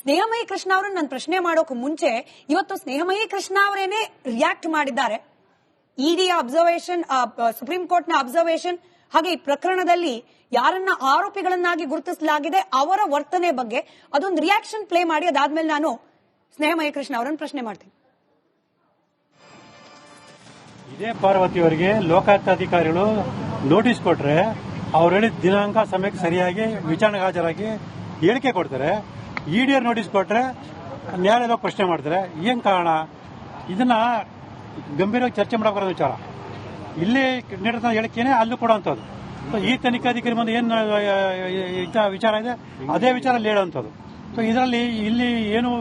ಸ್ನೇಹಮಯಿ ಕೃಷ್ಣ ಅವರನ್ನ ನಾನು ಪ್ರಶ್ನೆ ಮಾಡೋಕ್ ಮುಂಚೆ ಇವತ್ತು ಸ್ನೇಹಮಯಿ ಕೃಷ್ಣ ಅವರೇನೆ ರಿಯಾಕ್ಟ್ ಮಾಡಿದ್ದಾರೆ. ಇಡಿ ಅಬ್ಸರ್ವೇಷನ್, ಸುಪ್ರೀಂ ಕೋರ್ಟ್ ನ ಅಬ್ಸರ್ವೇಷನ್, ಹಾಗೆ ಈ ಪ್ರಕರಣದಲ್ಲಿ ಯಾರನ್ನ ಆರೋಪಿಗಳನ್ನಾಗಿ ಗುರುತಿಸಲಾಗಿದೆ ಅವರ ವರ್ತನೆ ಬಗ್ಗೆ ಅದೊಂದು ರಿಯಾಕ್ಷನ್ ಪ್ಲೇ ಮಾಡಿ ಅದಾದ್ಮೇಲೆ ನಾನು ಸ್ನೇಹಮಯಿ ಕೃಷ್ಣ ಅವರನ್ನು ಪ್ರಶ್ನೆ ಮಾಡ್ತೀನಿ. ಇದೇ ಪಾರ್ವತಿ ಅವರಿಗೆ ಲೋಕಾಯುಕ್ತ ಅಧಿಕಾರಿಗಳು ನೋಟಿಸ್ ಕೊಟ್ರೆ ಅವ್ರು ಹೇಳಿದ ದಿನಾಂಕ ಸಮಯಕ್ಕೆ ಸರಿಯಾಗಿ ವಿಚಾರಣೆಗೆ ಹಾಜರಾಗಿ ಹೇಳಿಕೆ ಕೊಡ್ತಾರೆ. ಇಡಿಯರ್ ನೋಟಿಸ್ ಕೊಟ್ರೆ ನ್ಯಾಯಾಲಯದಲ್ಲಿ ಪ್ರಶ್ನೆ ಮಾಡ್ತಾರೆ. ಏನ್ ಕಾರಣ? ಇದನ್ನ ಗಂಭೀರವಾಗಿ ಚರ್ಚೆ ಮಾಡಬೇಕಾದ ವಿಚಾರ. ಇಲ್ಲಿ ನೀಡಿದ ಹೇಳಿಕೆನೇ ಅಲ್ಲೂ ಕೊಡುವಂಥದ್ದು. ಈ ತನಿಖಾಧಿಕಾರಿ ಮುಂದೆ ಏನು ವಿಚಾರ ಇದೆ ಅದೇ ವಿಚಾರ ಅಲ್ಲಿ ಹೇಳುವಂಥದ್ದು. ಸೊ ಇದರಲ್ಲಿ ಇಲ್ಲಿ ಏನು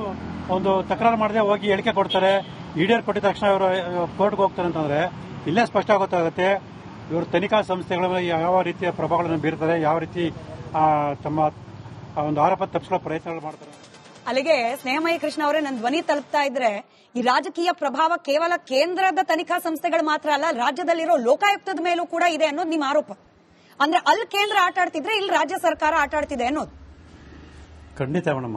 ಒಂದು ತಕರಾರು ಮಾಡದೆ ಹೋಗಿ ಹೇಳಿಕೆ ಕೊಡ್ತಾರೆ, ಇಡಿಯರ್ ಕೊಟ್ಟಿದ ತಕ್ಷಣ ಇವರು ಕೋರ್ಟ್ಗೆ ಹೋಗ್ತಾರೆ ಅಂತಂದ್ರೆ ಇಲ್ಲೇ ಸ್ಪಷ್ಟ ಗೊತ್ತಾಗುತ್ತೆ ಇವರು ತನಿಖಾ ಸಂಸ್ಥೆಗಳ ಮೇಲೆ ಯಾವ ರೀತಿಯ ಪ್ರಭಾವಗಳನ್ನು ಬೀರ್ತಾರೆ, ಯಾವ ರೀತಿ ತಮ್ಮ ಒಂದು ಆರೋಪ ತಪ್ಪಿಸುವ ಪ್ರಯತ್ನಗಳು ಮಾಡ್ತಾರೆ. ಅಲ್ಲಿಗೆ ಸ್ನೇಹಮಯಿ ಕೃಷ್ಣ ಅವರೇ ನನ್ನ ಧ್ವನಿ ತಲುಪ್ತಾ ಇದ್ರೆ ಈ ರಾಜಕೀಯ ಪ್ರಭಾವ ಕೇವಲ ಕೇಂದ್ರದ ತನಿಖಾ ಸಂಸ್ಥೆಗಳು ಮಾತ್ರ ಅಲ್ಲ, ರಾಜ್ಯದಲ್ಲಿರೋ ಲೋಕಾಯುಕ್ತದ ಮೇಲೂ ಕೂಡ ಇದೆ ಅನ್ನೋದು ನಿಮ್ಮ ಆರೋಪ. ಅಂದ್ರೆ ಅಲ್ಲಿ ಕೇಂದ್ರ ಆಟ ಆಡ್ತಿದ್ರೆ ಇಲ್ಲಿ ರಾಜ್ಯ ಸರ್ಕಾರ ಆಟ ಆಡ್ತಿದೆ ಅನ್ನೋದು. ಖಂಡಿತ ಮೇಡಮ್,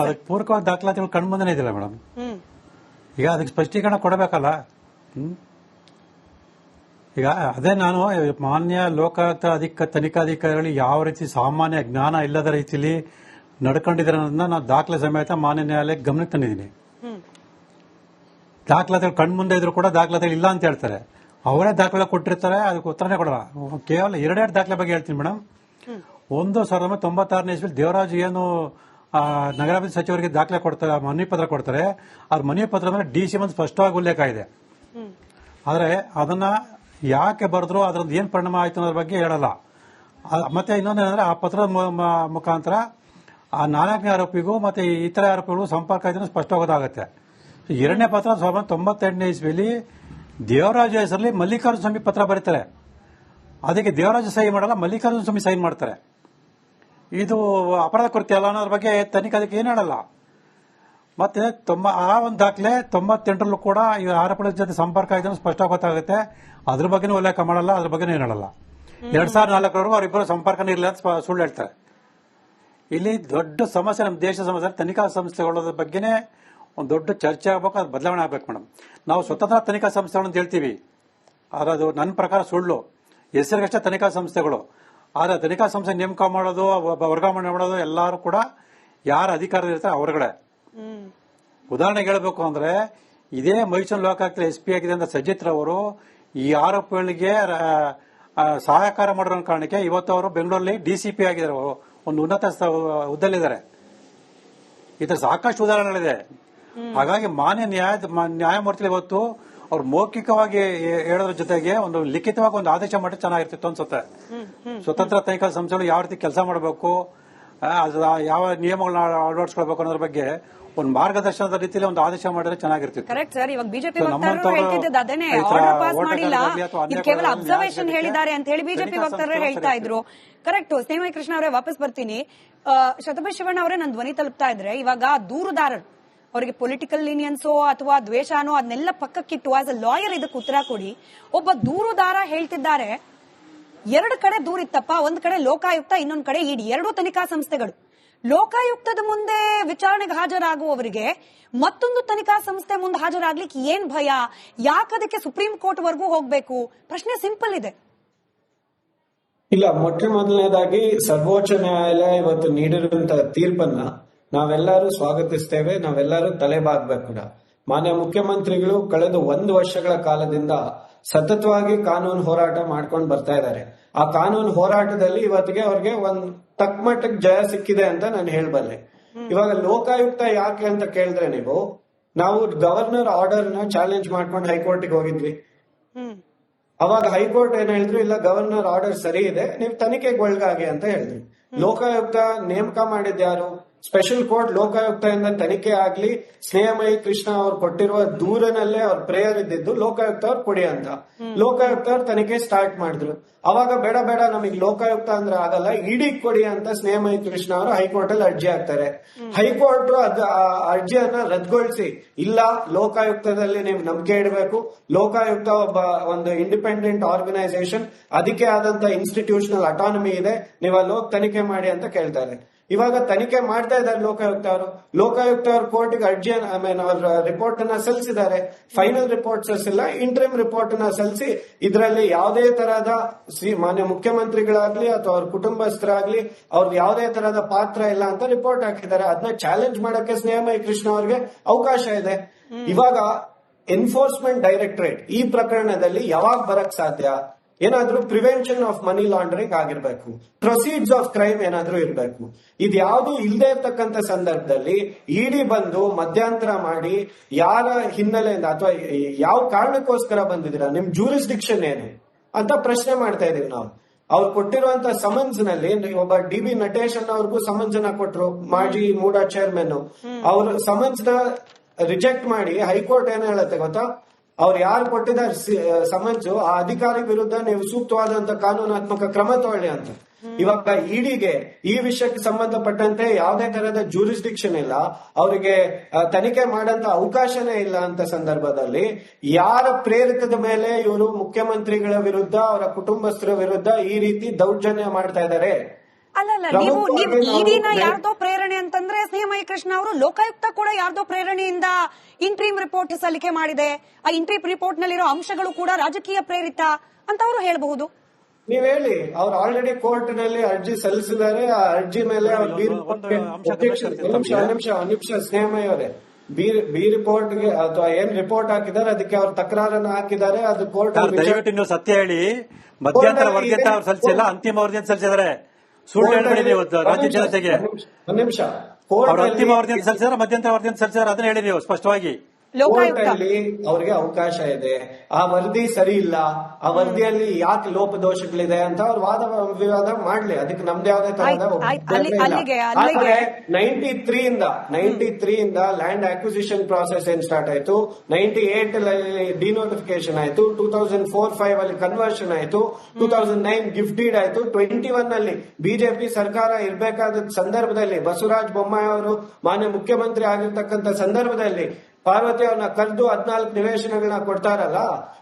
ಅದಕ್ಕೆ ಪೂರಕವಾದ ದಾಖಲಾತಿಗಳು ಕಂಡು ಬಂದೇ ಇದಿಲ್ಲ ಮೇಡಮ್. ಈಗ ಅದಕ್ಕೆ ಸ್ಪಷ್ಟೀಕರಣ ಕೊಡಬೇಕಲ್ಲ. ಈಗ ಅದೇ ನಾನು ಮಾನ್ಯ ಲೋಕಾಯುಕ್ತ ತನಿಖಾಧಿಕಾರಿಗಳು ಯಾವ ರೀತಿ ಸಾಮಾನ್ಯ ಜ್ಞಾನ ಇಲ್ಲದ ರೀತಿಯಲ್ಲಿ ನಡ್ಕೊಂಡಿದ್ದಾರೆ ಅನ್ನೋದನ್ನ ನಾನು ದಾಖಲೆ ಸಮೇತ ಮಾನ್ಯ ನ್ಯಾಯಾಲಯಕ್ಕೆ ಗಮನಕ್ಕೆ ತಂದಿದ್ದೀನಿ. ದಾಖಲಾತಿಗಳು ಕಣ್ ಮುಂದೆ ಇದ್ರು ಕೂಡ ದಾಖಲಾತಿಗಳು ಇಲ್ಲ ಅಂತ ಹೇಳ್ತಾರೆ. ಅವರೇ ದಾಖಲೆ ಕೊಟ್ಟಿರ್ತಾರೆ, ಅದಕ್ಕೆ ಉತ್ತರನೇ ಕೊಡಲ್ಲ. ಕೇವಲ ಎರಡೆರಡು ದಾಖಲೆ ಬಗ್ಗೆ ಹೇಳ್ತೀನಿ ಮೇಡಮ್. ಒಂದು 1996ನೇ ಇಸ್ವಿಯಲ್ಲಿ ದೇವರಾಜ್ ಏನು ನಗರಾಭಿವೃದ್ಧಿ ಸಚಿವರಿಗೆ ದಾಖಲೆ ಕೊಡ್ತಾರೆ, ಮನವಿ ಪತ್ರ ಕೊಡ್ತಾರೆ. ಅದ್ರ ಮನವಿ ಪತ್ರ ಮೇಲೆ ಡಿಸಿ ಒಂದು ಸ್ಪಷ್ಟವಾಗಿ ಉಲ್ಲೇಖ ಇದೆ. ಆದ್ರೆ ಅದನ್ನ ಯಾಕೆ ಬರೆದ್ರು, ಅದ್ರದ್ದು ಏನ್ ಪರಿಣಾಮ ಆಯ್ತು ಅನ್ನೋದ್ರ ಬಗ್ಗೆ ಹೇಳಲ್ಲ. ಮತ್ತೆ ಇನ್ನೊಂದೇನಂದ್ರೆ ಆ ಪತ್ರದ ಮುಖಾಂತರ ಆ 4ನೇ ಆರೋಪಿಗೂ ಮತ್ತೆ ಇತರ ಆರೋಪಿಗಳು ಸಂಪರ್ಕ ಆಯ್ತು ಸ್ಪಷ್ಟವಾಗಿ ಗೊತ್ತಾಗುತ್ತೆ. ಎರಡನೇ ಪತ್ರ 1998ನೇ ಇಸ್ವಿಯಲ್ಲಿ ದೇವರಾಜ ಹೆಸರಲ್ಲಿ ಮಲ್ಲಿಕಾರ್ಜುನ ಸ್ವಾಮಿ ಪತ್ರ ಬರೀತಾರೆ. ಅದಕ್ಕೆ ದೇವರಾಜ ಸಹಿ ಮಾಡಲ್ಲ, ಮಲ್ಲಿಕಾರ್ಜುನ ಸ್ವಾಮಿ ಸೈನ್ ಮಾಡ್ತಾರೆ. ಇದು ಅಪರಾಧ ಕೃತ್ಯ ಅಲ್ಲ ಅನ್ನೋದ್ರ ಬಗ್ಗೆ ತನಿಖೆ ಏನ್ ಹೇಳಲ್ಲ. ಮತ್ತೆ ಆ ಒಂದು ದಾಖಲೆ 98ರಲ್ಲೂ ಕೂಡ ಈ ಆರೋಪಿಗಳ ಜೊತೆ ಸಂಪರ್ಕ ಆಯ್ತು ಸ್ಪಷ್ಟ ಗೊತ್ತಾಗುತ್ತೆ. ಅದ್ರ ಬಗ್ಗೆನೂ ಉಲ್ಲೇಖ ಮಾಡಲ್ಲ, ಅದ್ರ ಬಗ್ಗೆನೂ ಏನ್ ಹೇಳಲ್ಲ. 2004ರವರೆಗೂ ಅವರಿಬ್ಬರು ಸಂಪರ್ಕನೇ ಇರಲಿಲ್ಲ ಅಂತ ಸುಳ್ಳು ಹೇಳ್ತಾರೆ. ಇಲ್ಲಿ ದೊಡ್ಡ ಸಮಸ್ಯೆ, ನಮ್ಮ ದೇಶದ ಸಮಸ್ಯೆ ತನಿಖಾ ಸಂಸ್ಥೆಗಳ ಬಗ್ಗೆನೇ ಒಂದು ದೊಡ್ಡ ಚರ್ಚೆ ಆಗಬೇಕು, ಅದು ಬದಲಾವಣೆ ಆಗಬೇಕು ಮೇಡಮ್. ನಾವು ಸ್ವತಂತ್ರ ತನಿಖಾ ಸಂಸ್ಥೆಗಳು ಅಂತ ಹೇಳ್ತೀವಿ, ಆದ್ರೆ ಅದು ನನ್ನ ಪ್ರಕಾರ ಸುಳ್ಳು. ಹೆಸರಿಗಷ್ಟೇ ತನಿಖಾ ಸಂಸ್ಥೆಗಳು. ಆದ್ರೆ ತನಿಖಾ ಸಂಸ್ಥೆ ನೇಮಕ ಮಾಡೋದು, ವರ್ಗಾವಣೆ ಮಾಡೋದು ಎಲ್ಲರೂ ಕೂಡ ಯಾರ ಅಧಿಕಾರದಲ್ಲಿ ಇರ್ತಾರೆ ಅವರುಗಳೇ. ಉದಾಹರಣೆಗೆ ಹೇಳಬೇಕು ಅಂದ್ರೆ ಇದೇ ಮೈಸೂರು ಲೋಕಾಯುಕ್ತ SP ಆಗಿದೆ ಅಂತ ಸಜ್ಜಿತ್ ರವರು ಈ ಆರೋಪಿಗಳಿಗೆ ಸಹಾಯಕಾರ ಮಾಡಿರೋ ಕಾರಣಕ್ಕೆ ಇವತ್ತು ಅವರು ಬೆಂಗಳೂರಲ್ಲಿ DCP ಆಗಿದ್ದಾರೆ, ಒಂದು ಉನ್ನತ ಹುದ್ದೆಲಿದ್ದಾರೆ. ಇದರ ಸಾಕಷ್ಟು ಉದಾಹರಣೆಗಳಿದೆ. ಹಾಗಾಗಿ ಮಾನ್ಯ ನ್ಯಾಯಮೂರ್ತಿಗಳು ಇವತ್ತು ಅವ್ರು ಮೌಖಿಕವಾಗಿ ಹೇಳೋದ್ರ ಜೊತೆಗೆ ಒಂದು ಲಿಖಿತವಾಗಿ ಒಂದು ಆದೇಶ ಮಾಡಿ ಚೆನ್ನಾಗಿರ್ತಿತ್ತು ಅನ್ಸುತ್ತೆ. ಸ್ವತಂತ್ರ ತನಿಖಾ ಸಂಸ್ಥೆಗಳು ಯಾವ ರೀತಿ ಕೆಲಸ ಮಾಡಬೇಕು, ಯಾವ ನಿಯಮಗಳನ್ನ ಅಳವಡಿಸ್ಕೊಳ್ಬೇಕು ಅನ್ನೋದ್ರ ಬಗ್ಗೆ ಒಂದು ಮಾರ್ಗದರ್ಶನದ ರೀತಿಯಲ್ಲಿ ಒಂದು ಆದೇಶ ಮಾಡಿದ್ರೆ ಚೆನ್ನಾಗಿರ್ತಿತ್ತು. Correct sir. ಇವಾಗ ಬಿಜೆಪಿ ವಕ್ತಾರರು ಹೇಳ್ತಿದ್ದು ಅದನ್ನೇ, ಆರ್ಡರ್ ಪಾಸ್ ಮಾಡಿಲ್ಲ, ಇದು ಕೇವಲ ಅಬ್ಸರ್ವೇಷನ್ ಹೇಳಿದ್ದಾರೆ ಅಂತ ಹೇಳಿ ಬಿಜೆಪಿ ವಕ್ತಾರರು ಹೇಳ್ತಾ ಇದ್ರು. ಕರೆಕ್ಟ್. ಸ್ನೇಹಮಯಿ ಕೃಷ್ಣ ಅವರೇ ವಾಪಸ್ ಬರ್ತೀನಿ. ಶತಪತಿ ಶಿವಣ್ಣ ಅವರೇ ನನ್ನ ಧ್ವನಿ ತಲುಪ್ತಾ ಇದ್ರೆ ಇವಾಗ ದೂರುದಾರರು ಅವರಿಗೆ ಪೊಲಿಟಿಕಲ್ ಲೀನಿಯನ್ಸೋ ಅಥವಾ ದ್ವೇಷನೋ ಅದನ್ನೆಲ್ಲ ಪಕ್ಕಕ್ಕಿಟ್ಟು ಆಸ್ ಅ ಲಾಯರ್ ಇದಕ್ಕೆ ಉತ್ತರ ಕೊಡಿ. ಒಬ್ಬ ದೂರುದಾರ ಹೇಳ್ತಿದ್ದಾರೆ, ಎರಡು ಕಡೆ ದೂರಿತ್ತಪ್ಪ, ಒಂದ್ ಕಡೆ ಲೋಕಾಯುಕ್ತ, ಇನ್ನೊಂದ್ ಕಡೆ ಇಡಿ, ಎರಡೂ ತನಿಖಾ ಸಂಸ್ಥೆಗಳು. ಲೋಕಾಯುಕ್ತದ ಮುಂದೆ ವಿಚಾರಣೆಗೆ ಹಾಜರಾಗುವವರಿಗೆ ಮತ್ತೊಂದು ತನಿಖಾ ಸಂಸ್ಥೆ ಮುಂದೆ ಹಾಜರಾಗ್ಲಿಕ್ಕೆ ಏನ್ ಭಯ? ಯಾಕದಕ್ಕೆ ಸುಪ್ರೀಂ ಕೋರ್ಟ್ ವರೆಗೂ ಹೋಗ್ಬೇಕು? ಪ್ರಶ್ನೆ ಸಿಂಪಲ್ ಇದೆ. ಇಲ್ಲ, ಮೊಟ್ಟ ಮೊದಲನೇದಾಗಿ ಸರ್ವೋಚ್ಚ ನ್ಯಾಯಾಲಯ ಇವತ್ತು ನೀಡಿರುವಂತಹ ತೀರ್ಪನ್ನ ನಾವೆಲ್ಲರೂ ಸ್ವಾಗತಿಸ್ತೇವೆ, ನಾವೆಲ್ಲರೂ ತಲೆಬಾಗ್ಬೇಕು ಕೂಡ. ಮಾನ್ಯ ಮುಖ್ಯಮಂತ್ರಿಗಳು ಕಳೆದ 1 ವರ್ಷಗಳ ಕಾಲದಿಂದ ಸತತವಾಗಿ ಕಾನೂನು ಹೋರಾಟ ಮಾಡ್ಕೊಂಡು ಬರ್ತಾ ಇದ್ದಾರೆ. ಆ ಕಾನೂನು ಹೋರಾಟದಲ್ಲಿ ಇವತ್ತಿಗೆ ಅವ್ರಿಗೆ ಒಂದ್ ತಕ್ಕ ಮಟ್ಟಕ್ಕೆ ಜಯ ಸಿಕ್ಕಿದೆ ಅಂತ ನಾನು ಹೇಳಬಲ್ಲೆ. ಇವಾಗ ಲೋಕಾಯುಕ್ತ ಯಾಕೆ ಅಂತ ಕೇಳಿದ್ರೆ, ನಾವು ಗವರ್ನರ್ ಆರ್ಡರ್ ನ ಚಾಲೆಂಜ್ ಮಾಡ್ಕೊಂಡು ಹೈಕೋರ್ಟ್ಗೆ ಹೋಗಿದ್ವಿ. ಅವಾಗ ಹೈಕೋರ್ಟ್ ಏನ್ ಹೇಳಿದ್ರು, ಇಲ್ಲ ಗವರ್ನರ್ ಆರ್ಡರ್ ಸರಿ ಇದೆ, ನೀವು ತನಿಖೆಗೆ ಒಳಗಾಗಿ ಅಂತ ಹೇಳಿದ್ವಿ. ಲೋಕಾಯುಕ್ತ ನೇಮಕ ಮಾಡಿದ್ಯಾರು? ಸ್ಪೆಷಲ್ ಕೋರ್ಟ್ ಲೋಕಾಯುಕ್ತದಿಂದ ತನಿಖೆ ಆಗ್ಲಿ, ಸ್ನೇಹಮಯಿ ಕೃಷ್ಣ ಅವ್ರು ಕೊಟ್ಟಿರುವ ದೂರನಲ್ಲೇ ಅವ್ರ ಪ್ರೇಯರ್ ಇದ್ದಿದ್ದು ಲೋಕಾಯುಕ್ತ ಅವ್ರು ಕೊಡಿ ಅಂತ. ಲೋಕಾಯುಕ್ತ ಅವ್ರು ತನಿಖೆ ಸ್ಟಾರ್ಟ್ ಮಾಡಿದ್ರು. ಅವಾಗ ಬೇಡ ನಮಗೆ ಲೋಕಾಯುಕ್ತ ಅಂದ್ರೆ ಆಗಲ್ಲ, ಇಡಿ ಕೊಡಿ ಅಂತ ಸ್ನೇಹಮಯಿ ಕೃಷ್ಣ ಅವರು ಹೈಕೋರ್ಟ್ ಅಲ್ಲಿ ಅರ್ಜಿ ಹಾಕ್ತಾರೆ. ಹೈಕೋರ್ಟ್ ಅರ್ಜಿಯನ್ನ ರದ್ದುಗೊಳಿಸಿ, ಇಲ್ಲ ಲೋಕಾಯುಕ್ತದಲ್ಲಿ ನೀವು ನಂಬಿಕೆ ಇಡಬೇಕು, ಲೋಕಾಯುಕ್ತ ಒಬ್ಬ ಒಂದು ಇಂಡಿಪೆಂಡೆಂಟ್ ಆರ್ಗನೈಸೇಷನ್, ಅದಕ್ಕೆ ಆದಂತ ಇನ್ಸ್ಟಿಟ್ಯೂಷನಲ್ ಅಟಾನಮಿ ಇದೆ, ನೀವು ಅಲ್ಲಿ ಹೋಗಿ ತನಿಖೆ ಮಾಡಿ ಅಂತ ಕೇಳ್ತಾರೆ. ಇವಾಗ ತನಿಖೆ ಮಾಡ್ತಾ ಇದ್ದಾರೆ ಲೋಕಾಯುಕ್ತ ಅವರು ಕೋರ್ಟ್ಗೆ ಅರ್ಜಿ ಅವ್ರ ರಿಪೋರ್ಟ್ ಅನ್ನ ಸಲ್ಲಿಸಿದ್ದಾರೆ. ಫೈನಲ್ ರಿಪೋರ್ಟ್ ಸಲ್ಲಿಸಿಲ್ಲ, ಇಂಟ್ರಿಮ್ ರಿಪೋರ್ಟ್ ಅನ್ನ ಸಲ್ಲಿಸಿ ಇದರಲ್ಲಿ ಯಾವುದೇ ತರಹದ ಮಾನ್ಯ ಮುಖ್ಯಮಂತ್ರಿಗಳಾಗ್ಲಿ ಅಥವಾ ಅವ್ರ ಕುಟುಂಬಸ್ಥರಾಗ್ಲಿ ಅವ್ರಿಗೆ ಯಾವುದೇ ತರಹದ ಪಾತ್ರ ಇಲ್ಲ ಅಂತ ರಿಪೋರ್ಟ್ ಹಾಕಿದ್ದಾರೆ. ಅದನ್ನ ಚಾಲೆಂಜ್ ಮಾಡಕ್ಕೆ ಸ್ನೇಹಮಯಿ ಕೃಷ್ಣ ಅವ್ರಿಗೆ ಅವಕಾಶ ಇದೆ. ಇವಾಗ ಎನ್ಫೋರ್ಸ್ಮೆಂಟ್ ಡೈರೆಕ್ಟರೇಟ್ ಈ ಪ್ರಕರಣದಲ್ಲಿ ಯಾವಾಗ ಬರಕ್ ಸಾಧ್ಯ? ಏನಾದ್ರೂ ಪ್ರಿವೆನ್ಷನ್ ಆಫ್ ಮನಿ ಲಾಂಡ್ರಿಂಗ್ ಆಗಿರ್ಬೇಕು, ಪ್ರೊಸೀಡ್ಸ್ ಆಫ್ ಕ್ರೈಮ್ ಏನಾದ್ರೂ ಇರಬೇಕು. ಇದ್ಯಾವುದು ಇಲ್ಲದೆ ಇರ್ತಕ್ಕಂಥ ಸಂದರ್ಭದಲ್ಲಿ ಇಡಿ ಬಂದು ಮಧ್ಯಂತರ ಮಾಡಿ ಯಾರ ಹಿನ್ನೆಲೆಯಿಂದ ಅಥವಾ ಯಾವ ಕಾರಣಕ್ಕೋಸ್ಕರ ಬಂದಿದ್ದೀರಾ, ನಿಮ್ ಜೂರಿಸ್ಡಿಕ್ಷನ್ ಏನು ಅಂತ ಪ್ರಶ್ನೆ ಮಾಡ್ತಾ ಇದೀವಿ ನಾವು. ಅವ್ರು ಕೊಟ್ಟಿರುವಂತ ಸಮನ್ಸ್ ನಲ್ಲಿ ಒಬ್ಬ ಡಿ.ಬಿ. ನಟೇಶ್ ಅವ್ರಿಗೂ ಸಮನ್ಸ್ ಅನ್ನ ಕೊಟ್ರು, ಮಾಜಿ ಮೂಡಾ ಚೇರ್ಮನ್. ಅವ್ರ ಸಮನ್ಸ್ ನ ರಿಜೆಕ್ಟ್ ಮಾಡಿ ಹೈಕೋರ್ಟ್ ಏನ್ ಹೇಳುತ್ತೆ ಗೊತ್ತಾ? ಅವ್ರು ಯಾರು ಕೊಟ್ಟಿದ್ದಾರೆ ಸಮನ್ಸ್, ಆ ಅಧಿಕಾರಿ ವಿರುದ್ಧ ನೀವು ಸೂಕ್ತವಾದಂತ ಕಾನೂನಾತ್ಮಕ ಕ್ರಮ ತಗೊಳ್ಳಿ ಅಂತ. ಇವಾಗ ಇಡಿಗೆ ಈ ವಿಷಯಕ್ಕೆ ಸಂಬಂಧಪಟ್ಟಂತೆ ಯಾವುದೇ ತರಹದ ಜೂರಿಸ್ಡಿಕ್ಷನ್ ಇಲ್ಲ, ಅವರಿಗೆ ತನಿಖೆ ಮಾಡಂತ ಅವಕಾಶನೇ ಇಲ್ಲ ಅಂತ ಸಂದರ್ಭದಲ್ಲಿ ಯಾರ ಪ್ರೇರಿತದ ಮೇಲೆ ಇವರು ಮುಖ್ಯಮಂತ್ರಿಗಳ ವಿರುದ್ಧ, ಅವರ ಕುಟುಂಬಸ್ಥರ ವಿರುದ್ಧ ಈ ರೀತಿ ದೌರ್ಜನ್ಯ ಮಾಡ್ತಾ ಇದ್ದಾರೆ? ಅಲ್ಲಲ್ಲ, ನೀವು ಇಡಿನ ಯಾರ್ದೋ ಪ್ರೇರಣೆ ಅಂತಂದ್ರೆ ಸ್ನೇಹಮಯಿ ಕೃಷ್ಣ ಅವರು ಲೋಕಾಯುಕ್ತ ಕೂಡ ಯಾರ್ದೋ ಪ್ರೇರಣೆಯಿಂದ ಇಂಟ್ರೀಮ್ ರಿಪೋರ್ಟ್ ಸಲ್ಲಿಕೆ ಮಾಡಿದೆ, ಆ ಇಂಟ್ರೀಮ್ ರಿಪೋರ್ಟ್ ನಲ್ಲಿರೋ ಅಂಶಗಳು ಕೂಡ ರಾಜಕೀಯ ಪ್ರೇರಿತ ಅಂತ ಅವರು ಹೇಳಬಹುದು. ನೀವ್ ಹೇಳಿ, ಅವ್ರು ಆಲ್ರೆಡಿ ಕೋರ್ಟ್ ನಲ್ಲಿ ಅರ್ಜಿ ಸಲ್ಲಿಸಿದ್ದಾರೆ. ಆ ಅರ್ಜಿ ಮೇಲೆ ನಿಮಿಷ ಸ್ನೇಹಮಯಿ ಅವರೇ, ಬಿ ರಿಪೋರ್ಟ್ ಗೆ ಅಥವಾ ಏನ್ ರಿಪೋರ್ಟ್ ಹಾಕಿದ್ದಾರೆ ಅದಕ್ಕೆ ಅವ್ರ ತಕರಾರನ್ನ ಹಾಕಿದ್ದಾರೆ. ಅದು ಕೋರ್ಟ್ ದಯವಿಟ್ಟು ನೀವು ಸತ್ಯ ಹೇಳಿ. ಮಧ್ಯಂತರ ವರದಿ ಅಂತ ಅವ್ರು ಸಲ್ಲಿಸಿಲ್ಲ, ಅಂತಿಮ ವರದಿ ಅಂತ ಸಲ್ಲಿಸಿದ್ದಾರೆ. ಸುಳ್ಳು ಹೇಳ್ಬೇಡಿ ಇವತ್ತು ರಾಜ್ಯ ಜನತೆಗೆ. ಒಂದ್ ನಿಮಿಷ, ಅವ್ರು ಅಂತಿಮ ವರದಿ ಅಂತ ಸಲ್ಲಿಸಿದಾರೆ, ಮಧ್ಯಂತರ ವರದಿ ಅಂತ ಸಲ್ಲಿಸಿದಾರೆ, ಅದನ್ನ ಹೇಳಿ ನೀವು ಸ್ಪಷ್ಟವಾಗಿ. ಕೋರ್ಟ್ ಅಲ್ಲಿ ಅವ್ರಿಗೆ ಅವಕಾಶ ಇದೆ. ಆ ವರದಿ ಸರಿ ಇಲ್ಲ, ಆ ವರದಿಯಲ್ಲಿ ಯಾಕೆ ಲೋಪದೋಷಗಳಿದೆ ಅಂತ ಅವ್ರು ವಾದ ವಿವಾದ ಮಾಡ್ಲಿ, ಅದಕ್ಕೆ ನಮ್ದು ಯಾವುದೇ ತರಹದ 93 ಇಂದ ಲ್ಯಾಂಡ್ ಅಕ್ವಿಸಿಷನ್ ಪ್ರಾಸೆಸ್ ಏನ್ ಸ್ಟಾರ್ಟ್ ಆಯ್ತು, 98 ಅಲ್ಲಿ ಡಿನೋಟಿಫಿಕೇಶನ್ ಆಯ್ತು, 2004-05 ಅಲ್ಲಿ ಕನ್ವರ್ಷನ್ ಆಯ್ತು, 2009 ಗಿಫ್ಟ್ ಡೀಡ್ ಆಯ್ತು, 21 ಅಲ್ಲಿ ಬಿಜೆಪಿ ಸರ್ಕಾರ ಇರಬೇಕಾದ ಸಂದರ್ಭದಲ್ಲಿ ಬಸವರಾಜ ಬೊಮ್ಮಾಯಿ ಅವರು ಮಾನ್ಯ ಮುಖ್ಯಮಂತ್ರಿ ಆಗಿರ್ತಕ್ಕಂಥ ಸಂದರ್ಭದಲ್ಲಿ ಪಾರ್ವತಿ ಅವ್ರನ್ನ ಕರೆದು 14 ನಿವೇಶನಗಳನ್ನ ಕೊಡ್ತಾರಲ್ಲ,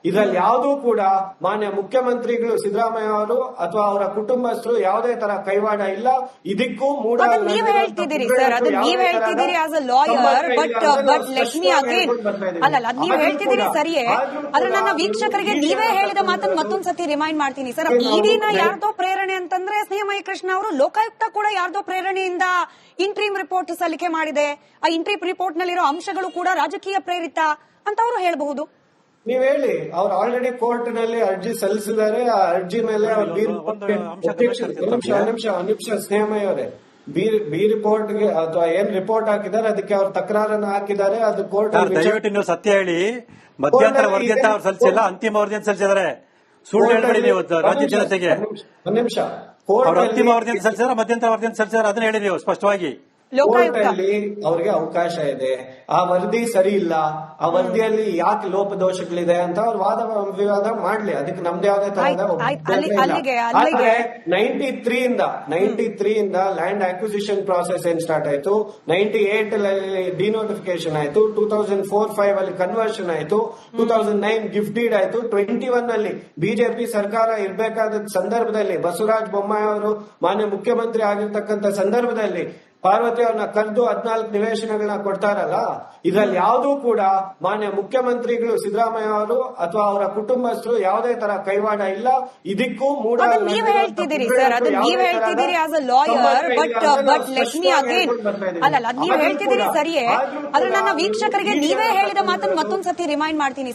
ಇದ್ರಲ್ಲಿ ಯಾವುದೂ ಕೂಡ ಮಾನ್ಯ ಮುಖ್ಯಮಂತ್ರಿಗಳು ಸಿದ್ದರಾಮಯ್ಯ ಅವರು ಅಥವಾ ಅವರ ಕುಟುಂಬಸ್ಥರು ಯಾವುದೇ ತರ ಕೈವಾಡ ಇಲ್ಲ. ಇದಕ್ಕೂ ಮೂಡ ನೀವ್ ಹೇಳ್ತಿದ್ದೀರಿ ಸರ್, ಅದು ನೀವ್ ಹೇಳ್ತಿದ್ದೀರಿ as a lawyer, but let me again, ಅಲ್ಲಲ್ಲ ನೀವ್ ಹೇಳ್ತಿದ್ದೀರಿ ಸರಿಯೇ, ಆದ್ರೆ ನನ್ನ ವೀಕ್ಷಕರಿಗೆ ನೀವೇ ಹೇಳಿದ ಮಾತನ್ನು ಮತ್ತೊಂದ್ಸತಿ ರಿಮೈಂಡ್ ಮಾಡ್ತೀನಿ ಸರ್. ಇಡಿನ ಯಾರ್ದೋ ಪ್ರೇರಣೆ ಅಂತಂದ್ರೆ ಸ್ನೇಹಮಯಿ ಕೃಷ್ಣ ಅವರು ಲೋಕಾಯುಕ್ತ ಕೂಡ ಯಾರ್ದೋ ಪ್ರೇರಣೆಯಿಂದ ಇಂಟ್ರೀಮ್ ರಿಪೋರ್ಟ್ ಸಲ್ಲಿಕೆ ಮಾಡಿದೆ, ಆ ಇಂಟ್ರೀಮ್ ರಿಪೋರ್ಟ್ ನಲ್ಲಿರೋ ಅಂಶಗಳು ಕೂಡ ರಾಜಕೀಯ ಪ್ರೇರಿತ ಅಂತ ಅವರು ಹೇಳಬಹುದು. ನೀವ್ ಹೇಳಿ, ಅವ್ರು ಆಲ್ರೆಡಿ ಕೋರ್ಟ್ ನಲ್ಲಿ ಅರ್ಜಿ ಸಲ್ಲಿಸಿದ್ದಾರೆ. ಆ ಅರ್ಜಿ ಮೇಲೆ ನಿಮಿಷ ಸ್ನೇಹಮಯಿ ಅವರೇ, ಬಿ ರಿಪೋರ್ಟ್ ಗೆ ಅಥವಾ ಏನ್ ರಿಪೋರ್ಟ್ ಹಾಕಿದ್ದಾರೆ ಅದಕ್ಕೆ ಅವ್ರ ತಕರಾರನ್ನ ಹಾಕಿದ್ದಾರೆ. ಅದು ಕೋರ್ಟ್ ದಯವಿಟ್ಟು ನೀವು ಸತ್ಯ ಹೇಳಿ. ಮಧ್ಯಂತರ ವರದಿ ಅಂತ ಅವ್ರು ಸಲ್ಲಿಸಿಲ್ಲ, ಅಂತಿಮ ವರದಿ ಅಂತ ಸಲ್ಲಿಸಿದ್ದಾರೆ. ಸುಳ್ಳು ಹೇಳ್ಬೇಡಿ ನೀವು ರಾಜ್ಯ ಜನತೆಗೆ. ಒಂದ್ ನಿಮಿಷ, ಅವ್ರು ಅಂತಿಮ ವರದಿ ಅಂತ ಸಲ್ಲಿಸಿದಾರೆ, ಮಧ್ಯಂತರ ವರದಿ ಅಂತ ಸಲ್ಲಿಸಿದಾರೆ, ಅದನ್ನ ಹೇಳಿ ನೀವು ಸ್ಪಷ್ಟವಾಗಿ. ಕೋರ್ಟ್ ಅಲ್ಲಿ ಅವ್ರಿಗೆ ಅವಕಾಶ ಇದೆ. ಆ ವರದಿ ಸರಿ ಇಲ್ಲ, ಆ ವರದಿಯಲ್ಲಿ ಯಾಕೆ ಲೋಪದೋಷಗಳಿದೆ ಅಂತ ಅವ್ರು ವಾದ ವಿವಾದ ಮಾಡ್ಲಿ, ಅದಕ್ಕೆ ನಮ್ದು ಯಾವುದೇ ತರಹದ 93 ಇಂದ ಲ್ಯಾಂಡ್ ಅಕ್ವಿಸಿಷನ್ ಪ್ರಾಸೆಸ್ ಏನ್ ಸ್ಟಾರ್ಟ್ ಆಯ್ತು, 98 ಅಲ್ಲಿ ಡಿನೋಟಿಫಿಕೇಶನ್ ಆಯ್ತು, 2004-05 ಅಲ್ಲಿ ಕನ್ವರ್ಷನ್ ಆಯ್ತು, 2009 ಗಿಫ್ಟ್ ಡೀಡ್ ಆಯ್ತು, 21 ಅಲ್ಲಿ ಬಿಜೆಪಿ ಸರ್ಕಾರ ಇರಬೇಕಾದ ಸಂದರ್ಭದಲ್ಲಿ ಬಸವರಾಜ ಬೊಮ್ಮಾಯಿ ಅವರು ಮಾನ್ಯ ಮುಖ್ಯಮಂತ್ರಿ ಆಗಿರ್ತಕ್ಕಂಥ ಸಂದರ್ಭದಲ್ಲಿ ಪಾರ್ವತಿ ಅವ್ರನ್ನ ಕರೆದು 14 ನಿವೇಶನಗಳನ್ನ ಕೊಡ್ತಾರಲ್ಲ, ಇದ್ರಲ್ಲಿ ಯಾವುದೂ ಕೂಡ ಮಾನ್ಯ ಮುಖ್ಯಮಂತ್ರಿಗಳು ಸಿದ್ದರಾಮಯ್ಯ ಅವರು ಅಥವಾ ಅವರ ಕುಟುಂಬಸ್ಥರು ಯಾವುದೇ ತರ ಕೈವಾಡ ಇಲ್ಲ. ಇದಕ್ಕೂ ಮೂಡ ನೀವ್ ಹೇಳ್ತಿದ್ದೀರಿ ಸರ್, ಅದು ನೀವ್ ಹೇಳ್ತಿದ್ದೀರಿ as a lawyer, but let me again, ಅಲ್ಲಲ್ಲ ನೀವ್ ಹೇಳ್ತಿದ್ದೀರಿ ಸರಿಯೇ, ಆದ್ರೆ ನನ್ನ ವೀಕ್ಷಕರಿಗೆ ನೀವೇ ಹೇಳಿದ ಮಾತನ್ನು ಮತ್ತೊಂದ್ಸತಿ ರಿಮೈಂಡ್ ಮಾಡ್ತೀನಿ ಸರ್.